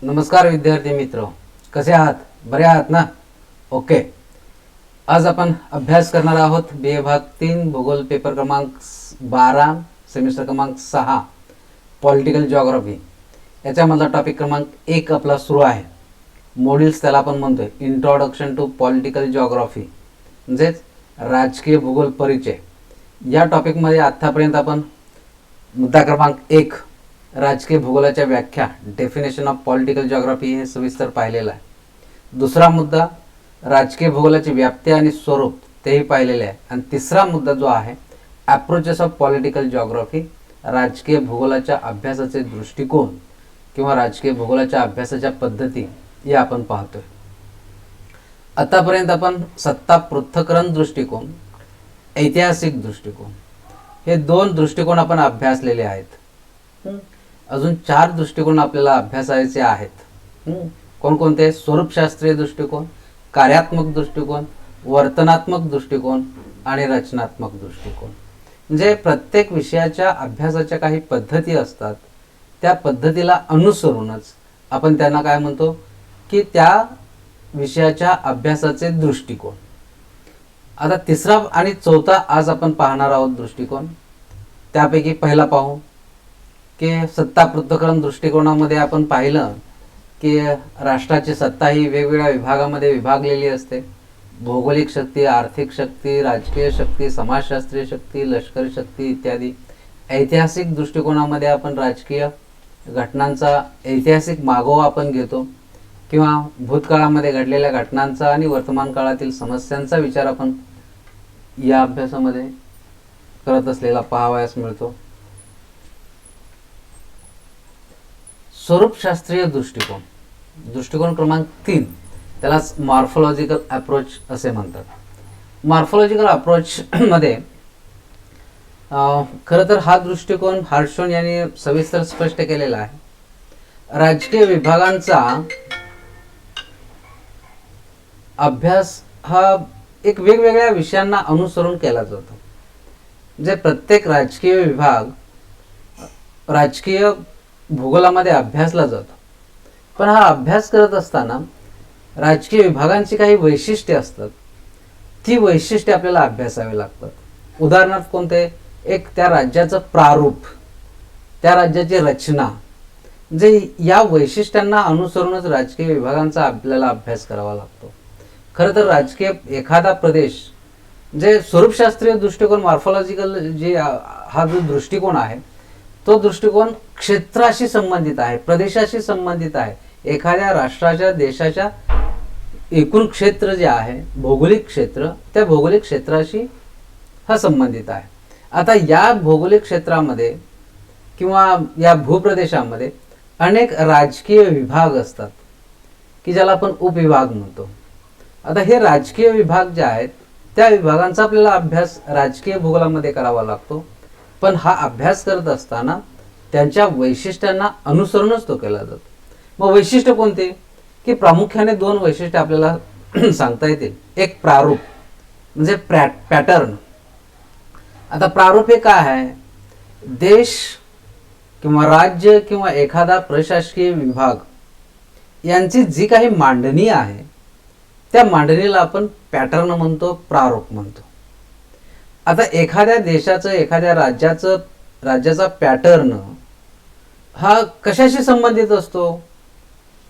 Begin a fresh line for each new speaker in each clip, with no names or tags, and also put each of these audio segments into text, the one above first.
नमस्कार विद्यार्थी मित्र, कसे आहात? बरे आहात ना? ओके. आज आपण अभ्यास करणार आहोत बी ए भाग 3 भूगोल पेपर क्रमांक 12 सेमिस्टर क्रमांक 6 पॉलिटिकल जिओग्राफी. याच्यामधला टॉपिक क्रमांक 1 आपला सुरू आहे. मॉड्यूल्स त्याला आपण म्हणतोय इंट्रोडक्शन टू पॉलिटिकल जिओग्राफी, म्हणजेच राजकीय भूगोल परिचय. या टॉपिकमध्ये आत्तापर्यंत आपण मुद्दा क्रमांक 1 राजकीय भूगोलाच्या व्याख्या डेफिनेशन ऑफ पॉलिटिकल जिओग्राफी हे सविस्तर पाहिलेलं आहे. दुसरा मुद्दा राजकीय भूगोलाची व्याप्ती आणि स्वरूप तेही पाहिलेले आहे. आणि तिसरा मुद्दा जो आहे अप्रोचेस ऑफ पॉलिटिकल जिओग्राफी, राजकीय भूगोलाच्या अभ्यासाचे दृष्टिकोन किंवा राजकीय भूगोलाच्या अभ्यासाच्या पद्धती या आपण पाहतोय. आतापर्यंत आपण सत्ता पृथक्करण दृष्टिकोन, ऐतिहासिक दृष्टिकोन हे 2 दृष्टिकोन आपण अभ्यासलेले आहेत. अजून 4 दृष्टिकोन आपल्याला अभ्यासायचे आहेत. कोणकोणते? स्वरूपशास्त्रीय दृष्टिकोन, कार्यात्मक दृष्टिकोन, वर्तनात्मक दृष्टिकोन आणि रचनात्मक दृष्टिकोन. म्हणजे प्रत्येक विषयाच्या अभ्यासाच्या काही पद्धती असतात. त्या पद्धतीला अनुसरूनच आपण त्यांना काय म्हणतो की त्या विषयाच्या अभ्यासाचे दृष्टिकोन. आता तिसरा आणि चौथा आज आपण पाहणार आहोत दृष्टिकोन. त्यापैकी पहिला पाहू की सत्ता पृथक्करण दृष्टिकोनामध्ये आपण पाहिलं की राष्ट्राची सत्ता ही वेगवेगळ्या विभागामध्ये विभागलेली असते. भौगोलिक शक्ती, आर्थिक शक्ती, राजकीय शक्ती, समाजशास्त्रीय शक्ती, लष्करी शक्ती इत्यादी. ऐतिहासिक दृष्टिकोनामध्ये आपण राजकीय घटनांचा ऐतिहासिक मागोवा आपण घेतो किंवा भूतकाळामध्ये घडलेल्या घटनांचा आणि वर्तमान काळातील समस्यांचा विचार आपण या अभ्यासामध्ये करत असलेला पाहावयास मिळतो. स्वरूपशास्त्रीय दृष्टिकोन, दृष्टिकोन क्रमांक 3, त्यालाच मॉर्फोलॉजिकल अप्रोच असे म्हणतात. मॉर्फोलॉजिकल अप्रोच मध्ये खरं तर हा दृष्टिकोन हार्शोन यांनी सविस्तर स्पष्ट केलेला आहे. राजकीय विभागांचा अभ्यास हा एक वेगवेगळ्या विषयांना अनुसरून केला जातो. म्हणजे प्रत्येक राजकीय विभाग राजकीय भूगोलामध्ये अभ्यासला जातो. पण हा अभ्यास करत असताना राजकीय विभागांची काही वैशिष्ट्ये असतात. ती वैशिष्ट्ये आपल्याला अभ्यासावी लागतात. उदाहरणार्थ कोणते? एक त्या राज्याचं प्रारूप, त्या राज्याची रचना, जे या वैशिष्ट्यांना अनुसरूनच राजकीय विभागांचा आपल्याला अभ्यास करावा लागतो. खरं तर राजकीय एखादा प्रदेश जे स्वरूपशास्त्रीय दृष्टिकोन मॉर्फोलॉजिकल जे हा जो दृष्टिकोन आहे तो दृष्टिकोन क्षेत्राशी संबंधित आहे, प्रदेशाशी संबंधित आहे. एखाद्या राष्ट्राच्या देशाच्या एकूण क्षेत्र जे आहे भौगोलिक क्षेत्र, त्या भौगोलिक क्षेत्राशी हा संबंधित आहे. आता या भौगोलिक क्षेत्रामध्ये किंवा या भूप्रदेशामध्ये अनेक राजकीय विभाग असतात की ज्याला आपण उपविभाग म्हणतो. आता हे राजकीय विभाग जे आहेत त्या विभागांचा आपल्याला अभ्यास राजकीय भूगोलामध्ये करावा लागतो. पण हा अभ्यास करत असताना त्यांच्या वैशिष्ट्यांना अनुसरूनच तो केला जातो. मग वैशिष्ट्य कोणते? की प्रामुख्याने 2 वैशिष्ट्य आपल्याला सांगता येतील. एक प्रारूप म्हणजे पॅटर्न. आता प्रारूप हे काय आहे? देश किंवा राज्य किंवा एखादा प्रशासकीय विभाग यांची जी काही मांडणी आहे त्या मांडणीला आपण पॅटर्न म्हणतो, प्रारूप म्हणतो. आता एखाद्या देशाचं, एखाद्या राज्याचा पॅटर्न हा कशाशी संबंधित असतो?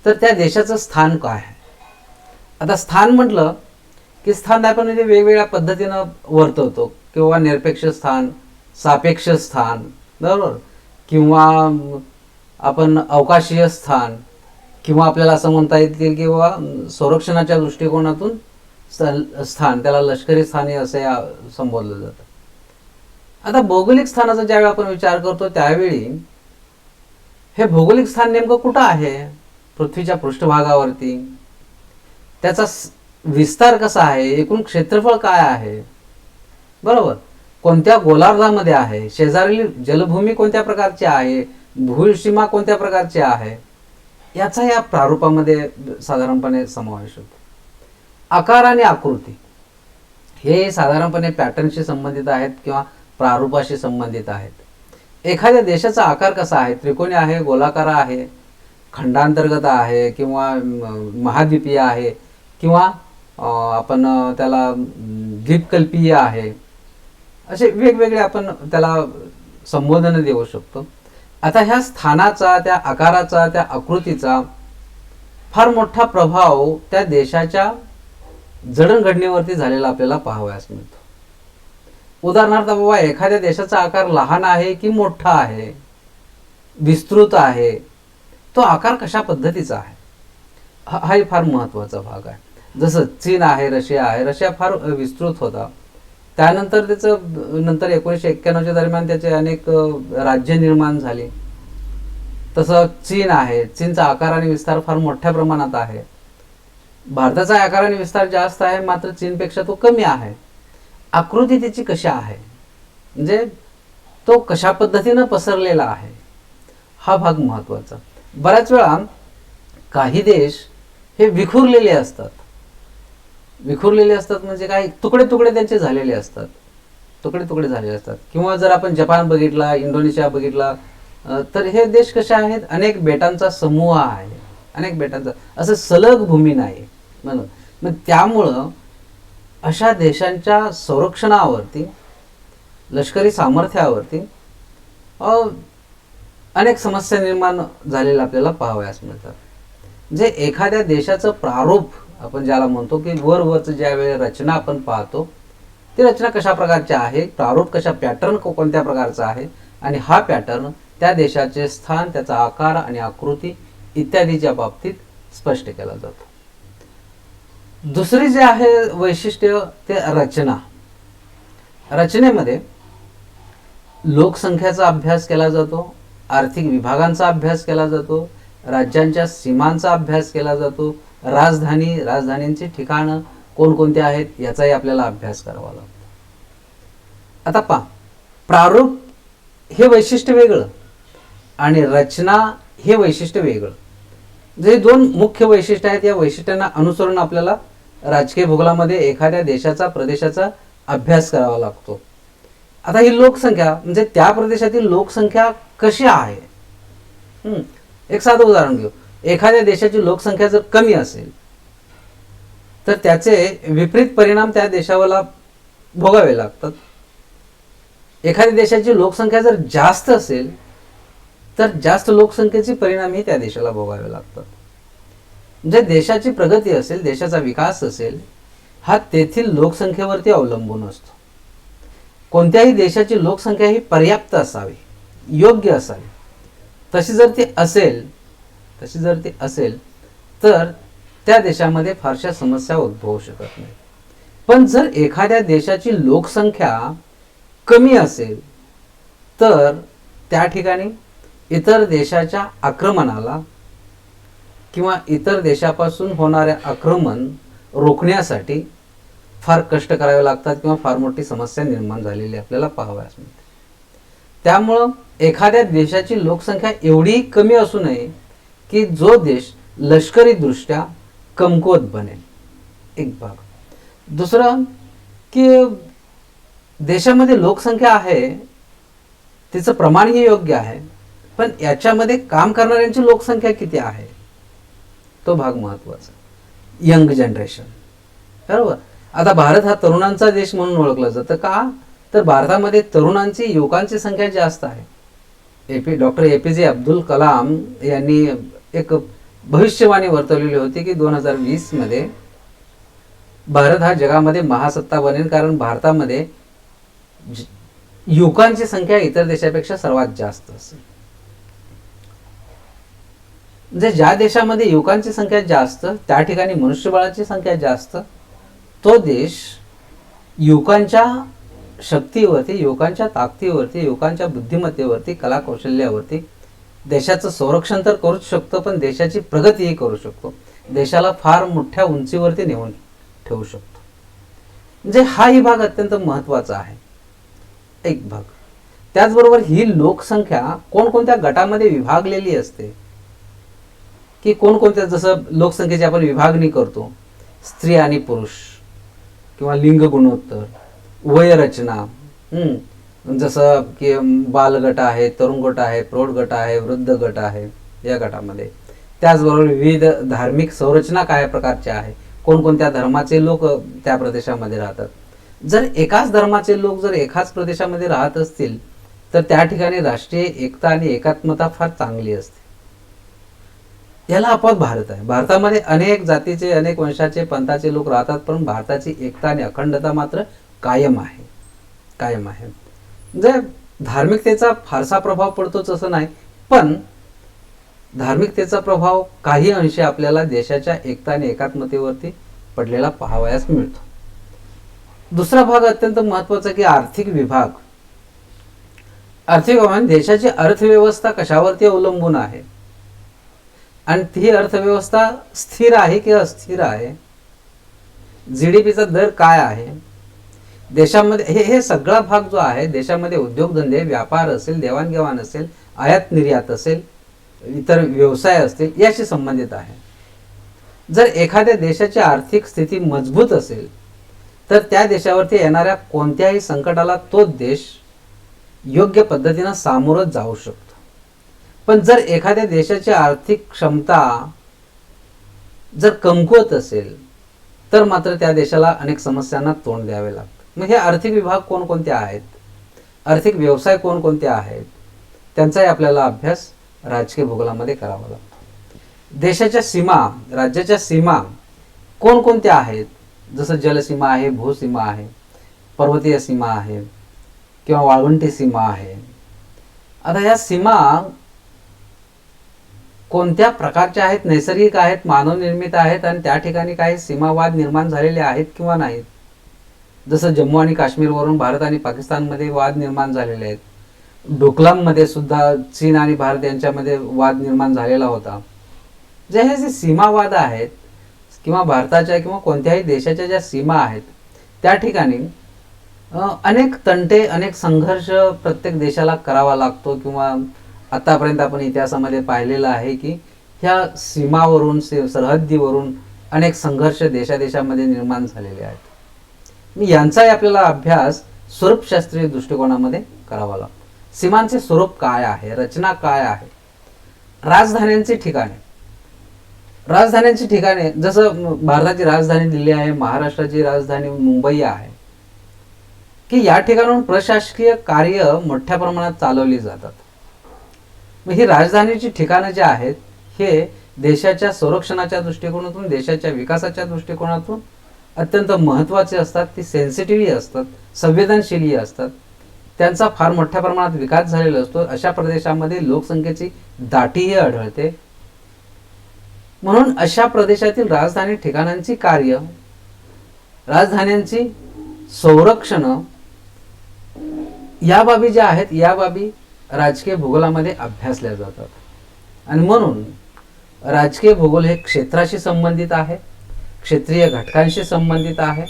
तर त्या देशाचं स्थान काय आहे. आता स्थान म्हटलं की स्थान आपण म्हणजे वेगवेगळ्या पद्धतीनं वर्तवतो. किंवा निरपेक्ष स्थान, सापेक्ष स्थान, बरोबर, किंवा आपण अवकाशीय स्थान, किंवा आपल्याला असं म्हणता येईल किंवा संरक्षणाच्या दृष्टिकोनातून स्थान, त्याला लष्करी स्थानी असे संबोधलं जातं. आता भौगोलिक स्थानाचा ज्यावेळी आपण विचार करतो त्यावेळी हे भौगोलिक स्थान नेमकं कुठं आहे? पृथ्वीच्या पृष्ठभागावरती. त्याचा विस्तार कसा आहे? एकूण क्षेत्रफळ काय आहे? बरोबर, कोणत्या गोलार्धामध्ये आहे? शेजारील जलभूमी कोणत्या प्रकारची आहे? भूसीमा कोणत्या प्रकारची आहे? याचा या प्रारूपामध्ये साधारणपणे समावेश होतो. आकार आणि आकृती हे साधारणपणे पॅटर्नशी संबंधित आहेत किंवा प्रारूपाशी संबंधित आहेत. एखाद्या देशाचा आकार कसा आहे? त्रिकोणी आहे, गोलाकार आहे, खंडांतर्गत आहे किंवा महाद्वीपीय आहे किंवा आपण त्याला द्वीपकल्पीय आहे, असे वेगवेगळे आपण त्याला संबोधन देऊ शकतो. आता ह्या स्थानाचा, त्या आकाराचा, त्या आकृतीचा फार मोठा प्रभाव त्या देशाच्या जडणघडणीवरती झालेला आपल्याला पाहावयास मिळतो. उदाहरणार्थ बाबा, एखाद्या देशाचा आकार लहान आहे की मोठा आहे, विस्तृत आहे, तो आकार कशा पद्धतीचा आहे, हाही फार महत्त्वाचा भाग आहे. जसं चीन आहे, रशिया आहे. रशिया फार विस्तृत होता, त्यानंतर त्याचं नंतर 1991च्या दरम्यान त्याचे अनेक राज्य निर्माण झाली. तसं चीन आहे, चीनचा आकार आणि विस्तार फार मोठ्या प्रमाणात आहे. भारताचा आकार आणि विस्तार जास्त आहे, मात्र चीनपेक्षा तो कमी आहे. आकृती त्याची कशी आहे, म्हणजे तो कशा पद्धतीनं पसरलेला आहे, हा भाग महत्त्वाचा. बऱ्याच वेळा काही देश हे विखुरलेले असतात. विखुरलेले असतात म्हणजे काय, तुकडे तुकडे त्यांचे झालेले असतात, तुकडे तुकडे झालेले असतात. किंवा जर आपण जपान बघितला, इंडोनेशिया बघितला, तर हे देश कसे आहेत, अनेक बेटांचा समूह आहे, अनेक बेटांचा, असं सलग भूमी नाही म्हणून. मग त्यामुळं अशा देशांच्या संरक्षणावरती, लष्करी सामर्थ्यावरती अनेक समस्या निर्माण झालेल्या आपल्याला पाहावयास मिळतात. जे एखाद्या देशाचं प्रारूप आपण ज्याला म्हणतो, की वरवरचं ज्या वेळी रचना आपण पाहतो, ती रचना कशा प्रकारची आहे, प्रारूप कशा, पॅटर्न कोणत्या प्रकारचा आहे, आणि हा पॅटर्न त्या देशाचे स्थान, त्याचा आकार आणि आकृती इत्यादीच्या बाबतीत स्पष्ट केला जातो. दुसरी जे आहे वैशिष्ट्य ते रचना. रचनेमध्ये लोकसंख्येचा अभ्यास केला जातो, आर्थिक विभागांचा अभ्यास केला जातो, राज्यांच्या सीमांचा अभ्यास केला जातो, राजधानींची ठिकाणं कोणकोणती आहेत याचाही आपल्याला अभ्यास करावा लागतो. आता पहा, प्रारूप हे वैशिष्ट्य वेगळं आणि रचना हे वैशिष्ट्य वेगळं. जे दोन मुख्य वैशिष्ट्य आहेत, या वैशिष्ट्यांना अनुसरून आपल्याला राजकीय भूगोलामध्ये एखाद्या देशाचा, प्रदेशाचा अभ्यास करावा लागतो. आता ही लोकसंख्या म्हणजे त्या प्रदेशातील लोकसंख्या कशी आहे. एक साधं उदाहरण घेऊ. एखाद्या देशाची लोकसंख्या जर कमी असेल तर त्याचे विपरीत परिणाम त्या देशाला भोगावे लागतात. एखाद्या देशाची लोकसंख्या जर जास्त असेल तर जास्त लोकसंख्येचे परिणामही त्या देशाला भोगावे लागतात. म्हणजे देशाची प्रगती असेल, देशाचा विकास असेल, हा तेथील लोकसंख्येवरती अवलंबून असतो. कोणत्याही देशाची लोकसंख्या ही पर्याप्त असावी, योग्य असावी. तशी जर ती असेल तर त्या देशामध्ये फारशा समस्या उद्भवू शकत नाही. पण जर एखाद्या देशाची लोकसंख्या कमी असेल तर त्या ठिकाणी इतर देशाच्या आक्रमणाला किंवा इतर देशापासून होणारे आक्रमण रोखण्यासाठी फार कष्ट करावे लागतात किंवा फार मोठी समस्या निर्माण झालेली आपल्याला पाहावयास मिळते. त्यामुळं एखाद्या देशाची लोकसंख्या एवढी कमी असू नये की जो देश लष्करी दृष्ट्या कमकुवत बनेल, एक भाग. दुसरं की देशामध्ये लोकसंख्या आहे, तिचं प्रमाणही योग्य आहे, पण याच्यामध्ये काम करणाऱ्यांची लोकसंख्या किती आहे, तो भाग महत्त्वाचा. यंग जनरेशन, बरोबर. आता भारत हा तरुणांचा देश म्हणून ओळखला जातं. का तर भारतामध्ये तरुणांची, युवकांची संख्या जास्त आहे. डॉक्टर APJ अब्दुल कलाम यांनी एक भविष्यवाणी वर्तवलेली होती की 2020 मध्ये भारत हा जगामध्ये महासत्ता बनेल, कारण भारतामध्ये युवकांची संख्या इतर देशापेक्षा सर्वात जास्त असेल. म्हणजे ज्या देशामध्ये युवकांची संख्या जास्त, त्या ठिकाणी मनुष्यबळाची संख्या जास्त, तो देश युवकांच्या शक्तीवरती, युवकांच्या ताकदीवरती, युवकांच्या बुद्धिमत्तेवरती, कलाकौशल्यावरती देशाचं संरक्षण तर करूच शकतो, पण देशाची प्रगतीही करू शकतो, देशाला फार मोठ्या उंचीवरती नेऊन ठेवू शकतो. म्हणजे हाही भाग अत्यंत महत्त्वाचा आहे, एक भाग. त्याचबरोबर ही लोकसंख्या कोणकोणत्या गटामध्ये विभागलेली असते, की कोणकोणत्या, जसं लोकसंख्येची आपण विभागणी करतो, स्त्री आणि पुरुष किंवा लिंग गुणोत्तर, वयरचना, जसं की बालगट आहे, तरुण गट आहे, प्रौढ गट आहे, वृद्ध गट आहे, या गटामध्ये त्याचबरोबर विविध धार्मिक संरचना काय प्रकारच्या आहे, कोणकोणत्या धर्माचे लोक त्या प्रदेशामध्ये राहतात. जर एकाच धर्माचे लोक जर एकाच प्रदेशामध्ये राहत असतील तर त्या ठिकाणी राष्ट्रीय एकता आणि एकात्मता फार चांगली असते. याला अपवाद भारत आहे. भारतामध्ये अनेक जातीचे, अनेक वंशाचे, पंथाचे लोक राहतात, पण भारताची एकता आणि अखंडता मात्र कायम आहे, कायम आहे. म्हणजे धार्मिकतेचा फारसा प्रभाव पडतोच असं नाही, पण धार्मिकतेचा प्रभाव काही अंशी आपल्याला देशाच्या एकता आणि एकात्मतेवरती पडलेला पाहावयास मिळतो. दुसरा भाग अत्यंत महत्वाचा की आर्थिक विभाग. आर्थिक विभाग देशाची अर्थव्यवस्था कशावरती अवलंबून आहे आणि ती अर्थव्यवस्था स्थिर आहे की अस्थिर आहे, जीडीपीचा दर काय आहे देशामध्ये, हे सगळा भाग जो आहे देशामध्ये उद्योगधंदे, व्यापार असेल, देवाणघेवाण असेल, आयात निर्यात असेल, इतर व्यवसाय असतील, याशी संबंधित आहे. जर एखाद्या देशाची आर्थिक स्थिती मजबूत असेल तर त्या देशावरती येणाऱ्या कोणत्याही संकटाला तो देश योग्य पद्धतीने सामोरं जाऊ शकतो. पण जर एखाद्या देशाची आर्थिक क्षमता जर कमकुवत असेल तर मात्र त्या देशाला अनेक समस्यांना तोंड द्यावे लागतं. मग हे आर्थिक विभाग कोणकोणते आहेत, आर्थिक व्यवसाय कोणकोणते आहेत, त्यांचाही आपल्याला अभ्यास राजकीय भूगोलामध्ये करावा लागतो. देशाच्या सीमा, राज्याच्या सीमा कोणकोणत्या आहेत, जसं जलसीमा आहे, भूसीमा आहे, पर्वतीय सीमा आहे किंवा वाळवंटी सीमा आहे. आता या सीमा कोणत्या प्रकारच्या आहेत, नैसर्गिक आहेत, मानवनिर्मित आहेत आणि त्या ठिकाणी काही सीमावाद निर्माण झालेले आहेत किंवा नाहीत. जसं जम्मू आणि काश्मीरवरून भारत आणि पाकिस्तानमध्ये वाद निर्माण झालेले आहेत. डोकलाममध्ये सुद्धा चीन आणि भारत यांच्यामध्ये वाद निर्माण झालेला होता. जे हे जे सीमावाद आहेत किंवा भारताच्या किंवा कोणत्याही देशाच्या ज्या सीमा आहेत त्या ठिकाणी अनेक तंटे, अनेक संघर्ष प्रत्येक देशाला करावा लागतो. किंवा आतापर्यंत आपण इतिहासामध्ये पाहिलेलं आहे की ह्या सीमावरून, सरहद्दीवरून अनेक संघर्ष देशादेशामध्ये निर्माण झालेले आहेत. यांचाही आपल्याला अभ्यास स्वरूपशास्त्रीय दृष्टिकोनामध्ये करावा लागतो. सीमांचे स्वरूप काय आहे, रचना काय आहे, राजधान्यांची ठिकाणे. राजधान्यांची ठिकाणे, जसं भारताची राजधानी दिल्ली आहे, महाराष्ट्राची राजधानी मुंबई आहे, की या ठिकाणाहून प्रशासकीय कार्य मोठ्या प्रमाणात चालवली जातात. मग ही राजधानीची ठिकाणं जे आहेत हे देशाच्या संरक्षणाच्या दृष्टिकोनातून, देशाच्या विकासाच्या दृष्टिकोनातून अत्यंत महत्त्वाचे असतात. ती सेन्सिटिव्ह असतात, संवेदनशील असतात, त्यांचा फार मोठ्या प्रमाणात विकास झालेला असतो. अशा प्रदेशामध्ये लोकसंख्येची दाटीही आढळते. म्हणून अशा प्रदेशातील राजधानी ठिकाणांची कार्य, राजधान्यांची संरक्षण, या बाबी ज्या आहेत या बाबी राजकीय भूगोलामध्ये अभ्यासल्या जातात. आणि म्हणून राजकीय भूगोल हे क्षेत्राशी संबंधित आहे, क्षेत्रीय घटकांशी संबंधित आहे,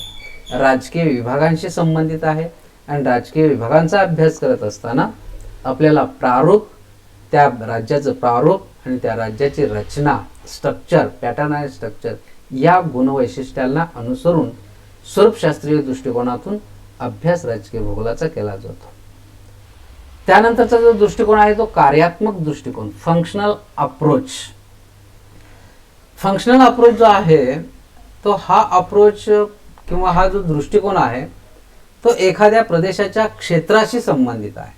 राजकीय विभागांशी संबंधित आहे. आणि राजकीय विभागांचा अभ्यास करत असताना आपल्याला प्रारूप, त्या राज्याचं प्रारूप आणि त्या राज्याची रचना, स्ट्रक्चर, पॅटर्न आणि स्ट्रक्चर या गुणवैशिष्ट्यांना अनुसरून स्वरूपशास्त्रीय दृष्टिकोनातून अभ्यास राजकीय भूगोलाचा केला जातो. त्यानंतरचा जो दृष्टिकोन आहे तो कार्यात्मक दृष्टिकोन, फंक्शनल अप्रोच. फंक्शनल अप्रोच जो आहे तो हा अप्रोच किंवा हा जो दृष्टिकोन आहे तो एखाद्या प्रदेशाच्या क्षेत्राशी संबंधित आहे,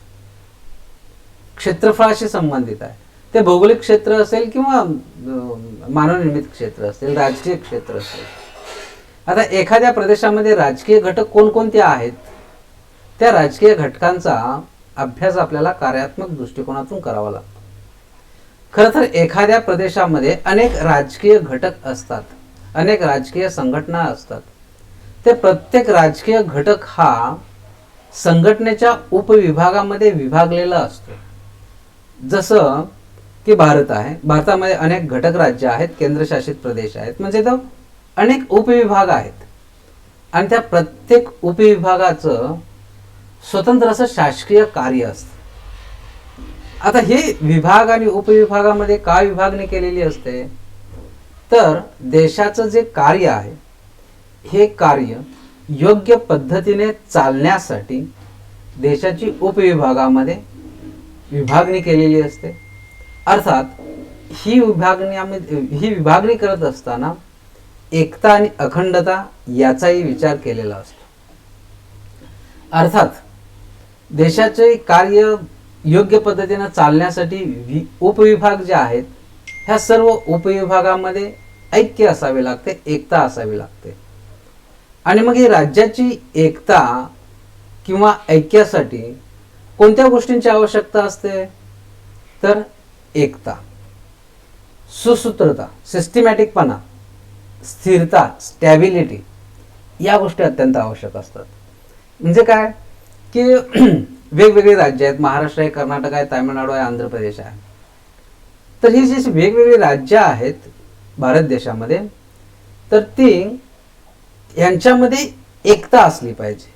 क्षेत्रफळाशी संबंधित आहे. ते भौगोलिक क्षेत्र असेल किंवा मानवनिर्मित क्षेत्र असेल, राजकीय क्षेत्र असेल. आता एखाद्या प्रदेशामध्ये राजकीय घटक कोणकोणते आहेत, त्या राजकीय घटकांचा अभ्यास आपल्याला कार्यात्मक दृष्टिकोनातून करावा लागतो. खरं तर एखाद्या प्रदेशामध्ये अनेक राजकीय घटक असतात, अनेक राजकीय संघटना असतात. ते प्रत्येक राजकीय घटक हा संघटनेच्या उपविभागामध्ये विभागलेला असतो. जसं की भारत आहे, भारतामध्ये अनेक घटक राज्य आहेत, केंद्रशासित प्रदेश आहेत, म्हणजे तो अनेक उपविभाग आहेत आणि त्या प्रत्येक उपविभागाचं स्वतंत्र असं शासकीय कार्य असतं. आता हे विभाग आणि उपविभागामध्ये काय विभागणी केलेली असते, तर देशाचं जे कार्य आहे हे कार्य योग्य पद्धतीने चालण्यासाठी देशाची उपविभागामध्ये विभागणी केलेली असते. अर्थात ही विभागणी करत असताना एकता आणि अखंडता याचाही विचार केलेला असतो. अर्थात देशाचे कार्य योग्य पद्धतीने चालण्यासाठी उपविभाग जे आहेत, ह्या सर्व उपविभागामध्ये ऐक्य असावे लागते, एकता असावी लागते. आणि मग ही राज्याची एकता किंवा ऐक्यासाठी कोणत्या गोष्टींची आवश्यकता असते? तर एकता, सुसूत्रता, सिस्टमॅटिकपणा, स्थिरता, स्टॅबिलिटी या गोष्टी अत्यंत आवश्यक असतात. म्हणजे काय की वेगवेगळी राज्य आहेत, महाराष्ट्र आहे, कर्नाटक आहे, तामिळनाडू आहे, आंध्र प्रदेश आहे. तर ही जी वेगवेगळी राज्य आहेत भारत देशामध्ये, तर ती यांच्यामध्ये एकता असली पाहिजे,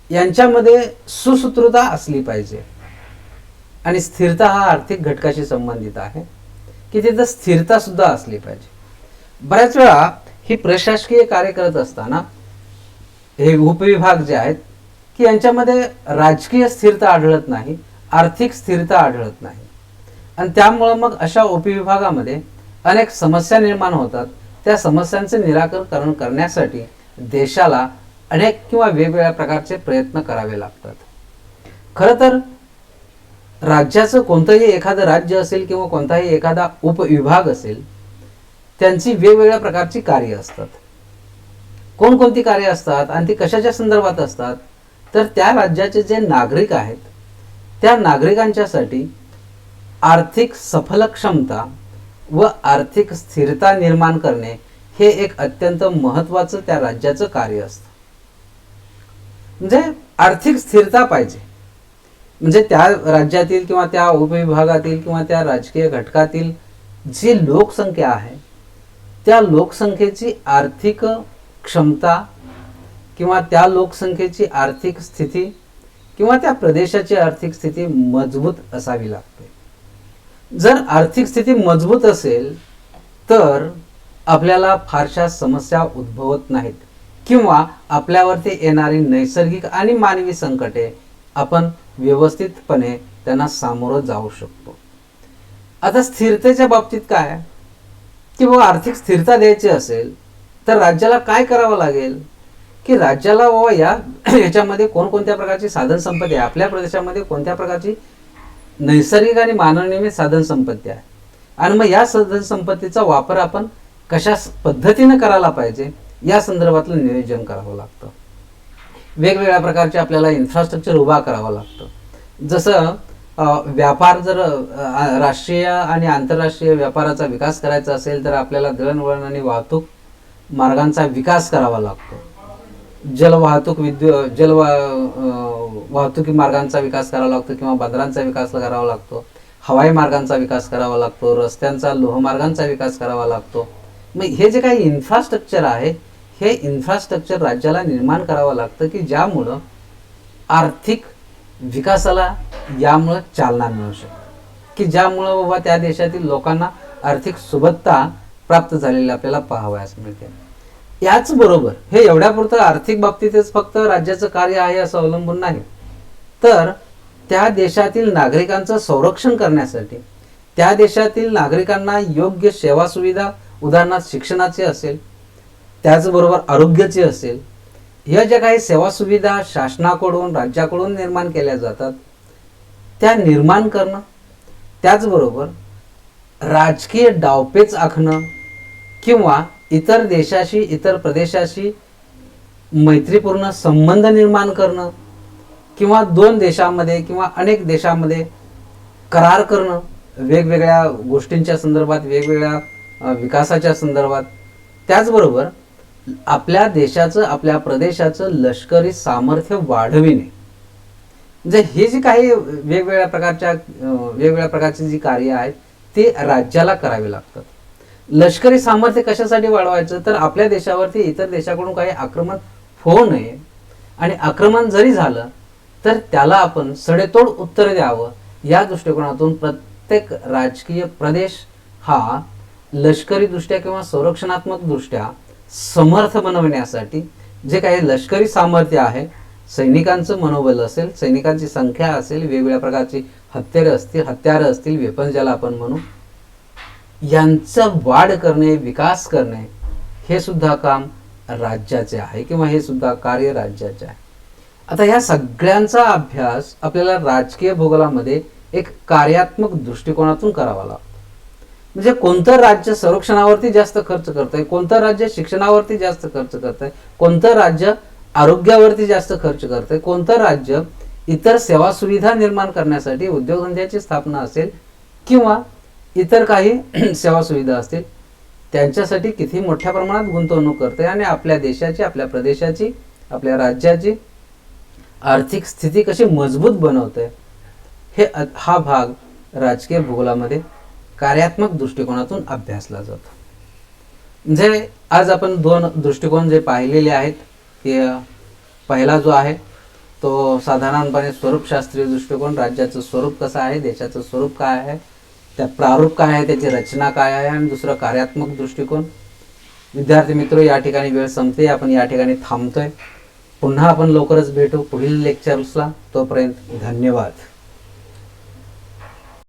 यांच्यामध्ये सुसूत्रता असली पाहिजे. आणि स्थिरता हा आर्थिक घटकाशी संबंधित आहे की तिथं स्थिरता सुद्धा असली पाहिजे. बऱ्याच वेळा ही प्रशासकीय कार्य करत असताना हे उपविभाग जे आहेत की यांच्यामध्ये राजकीय स्थिरता आढळत नाही, आर्थिक स्थिरता आढळत नाही. आणि त्यामुळं मग अशा उपविभागामध्ये अनेक समस्या निर्माण होतात. त्या समस्यांचे निराकरण करण्यासाठी देशाला अनेक किंवा वेगवेगळ्या प्रकारचे प्रयत्न करावे लागतात. खरं तर राज्याचं कोणतंही एखादं राज्य असेल किंवा कोणताही एखादा उपविभाग असेल, त्यांची वेगवेगळ्या प्रकारची कार्य असतात. कोणकोणती कार्य असतात आणि ती कशाच्या संदर्भात असतात? तर त्या राज्याचे जे नागरिक आहेत त्या नागरिकांच्यासाठी आर्थिक सफलक्षमता व आर्थिक स्थिरता निर्माण करणे हे एक अत्यंत महत्त्वाचं त्या राज्याचं कार्य असतं. म्हणजे आर्थिक स्थिरता पाहिजे, म्हणजे त्या राज्यातील किंवा त्या उपविभागातील किंवा त्या राजकीय घटकातील जी लोकसंख्या आहे त्या लोकसंख्येची आर्थिक क्षमता किंवा त्या लोकसंख्येची आर्थिक स्थिती किंवा त्या प्रदेशाची आर्थिक स्थिती मजबूत असावी लागते. जर आर्थिक स्थिती मजबूत असेल तर आपल्याला फारशा समस्या उद्भवत नाहीत किंवा आपल्यावरती येणारी नैसर्गिक आणि मानवी संकटे आपण व्यवस्थितपणे त्यांना सामोरं जाऊ शकतो. आता स्थिरतेच्या बाबतीत काय की बाबा आर्थिक स्थिरता द्यायची असेल तर राज्याला काय करावं लागेल की राज्याला बाबा याच्यामध्ये कोणकोणत्या प्रकारची साधन संपत्ती आहे, आपल्या प्रदेशामध्ये कोणत्या प्रकारची नैसर्गिक आणि मानवनिर्मित साधन संपत्ती आहे आणि मग या साधन संपत्तीचा वापर आपण कशा पद्धतीने करायला पाहिजे या संदर्भातलं नियोजन करावं लागतं. वेगवेगळ्या प्रकारचे आपल्याला इन्फ्रास्ट्रक्चर उभा करावं लागतं. जसं व्यापार जर राष्ट्रीय आणि आंतरराष्ट्रीय व्यापाराचा विकास करायचा असेल तर आपल्याला दळणवळण आणि वाहतूक मार्गांचा विकास करावा लागतो. जलवाहतूक वाहतुकी मार्गांचा विकास करावा लागतो किंवा बंदरांचा विकास करावा लागतो, हवाई मार्गांचा विकास करावा लागतो, रस्त्यांचा लोहमार्गांचा विकास करावा लागतो. मग हे जे काही इन्फ्रास्ट्रक्चर आहे हे इन्फ्रास्ट्रक्चर राज्याला निर्माण करावं लागतं की ज्यामुळं आर्थिक विकासाला यामुळं चालना मिळू शकते, की ज्यामुळं बाबा त्या देशातील लोकांना आर्थिक सुबत्ता प्राप्त झालेली आपल्याला पाहावयास मिळते. याचबरोबर हे एवढ्यापुरतं आर्थिक बाबतीतच फक्त राज्याचं कार्य आहे असं अवलंबून नाही, तर त्या देशातील नागरिकांचं संरक्षण करण्यासाठी त्या देशातील नागरिकांना योग्य सेवा सुविधा, उदाहरणार्थ शिक्षणाची असेल, त्याचबरोबर आरोग्याची असेल, या ज्या काही सेवा सुविधा शासनाकडून राज्याकडून निर्माण केल्या जातात त्या निर्माण करणं, त्याचबरोबर राजकीय डावपेच आखणं किंवा इतर देशाशी, इतर प्रदेशाशी मैत्रीपूर्ण संबंध निर्माण करणं किंवा दोन देशांमध्ये किंवा अनेक देशांमध्ये करार करणं वेगवेगळ्या गोष्टींच्या संदर्भात, वेगवेगळ्या विकासाच्या संदर्भात, त्याचबरोबर आपल्या देशाचं, आपल्या प्रदेशाचं लष्करी सामर्थ्य वाढविणे, म्हणजे ही जी काही वेगवेगळ्या प्रकारची जी कार्य आहेत ती राज्याला करावी लागतात. लष्करी सामर्थ्य कशासाठी वाढवायचं तर आपल्या देशावरती इतर देशाकडून काही आक्रमण होऊ नये आणि आक्रमण जरी झालं तर त्याला आपण सडेतोड उत्तर द्यावं या दृष्टिकोनातून प्रत्येक राजकीय प्रदेश हा लष्करी दृष्ट्या किंवा संरक्षणात्मक दृष्ट्या समर्थ बनवण्यासाठी जे काही लष्करी सामर्थ्य आहे, सैनिकांचं मनोबल असेल, सैनिकांची संख्या असेल, वेगवेगळ्या प्रकारची हत्यारं असतील, वेपन ज्याला आपण म्हणू, यांचं वाढ करणे, विकास करणे हे सुद्धा काम राज्याचे आहे किंवा हे सुद्धा कार्य राज्याचे आहे. आता ह्या सगळ्यांचा अभ्यास आपल्याला राजकीय भूगोलामध्ये एक कार्यात्मक दृष्टिकोनातून करावा लागतो. म्हणजे कोणतं राज्य संरक्षणावरती जास्त खर्च करत आहे, कोणतं राज्य शिक्षणावरती जास्त खर्च करत आहे, कोणतं राज्य आरोग्यावरती जास्त खर्च करत आहे, कोणतं राज्य इतर सेवा सुविधा निर्माण करण्यासाठी उद्योगधंद्याची स्थापना असेल किंवा इतर काही सेवा सुविधा असतील त्यांच्यासाठी किती मोठ्या प्रमाणात गुंतवणूक करते आणि आपल्या देशाची, आपल्या प्रदेशाची, आपल्या राज्याची आर्थिक स्थिती कशी मजबूत बनवते, हा भाग राजकीय भूगोलामध्ये कार्यात्मक दृष्टिकोनातून अभ्यासला जातो. म्हणजे आज आपण दोन दृष्टिकोन जे पाहिलेले आहेत, ते पहिला जो आहे तो साधारणपणे स्वरूपशास्त्रीय दृष्टिकोन, राज्याचं स्वरूप कसं आहे, देशाचं स्वरूप काय आहे, त्या प्रारूप काय आहे, त्याची रचना काय आहे, आणि दुसरं कार्यात्मक दृष्टिकोन. विद्यार्थी मित्र, या ठिकाणी वेळ संपते, आपण या ठिकाणी थांबतोय. पुन्हा आपण लवकरच भेटू पुढील लेक्चर्सला. तोपर्यंत धन्यवाद.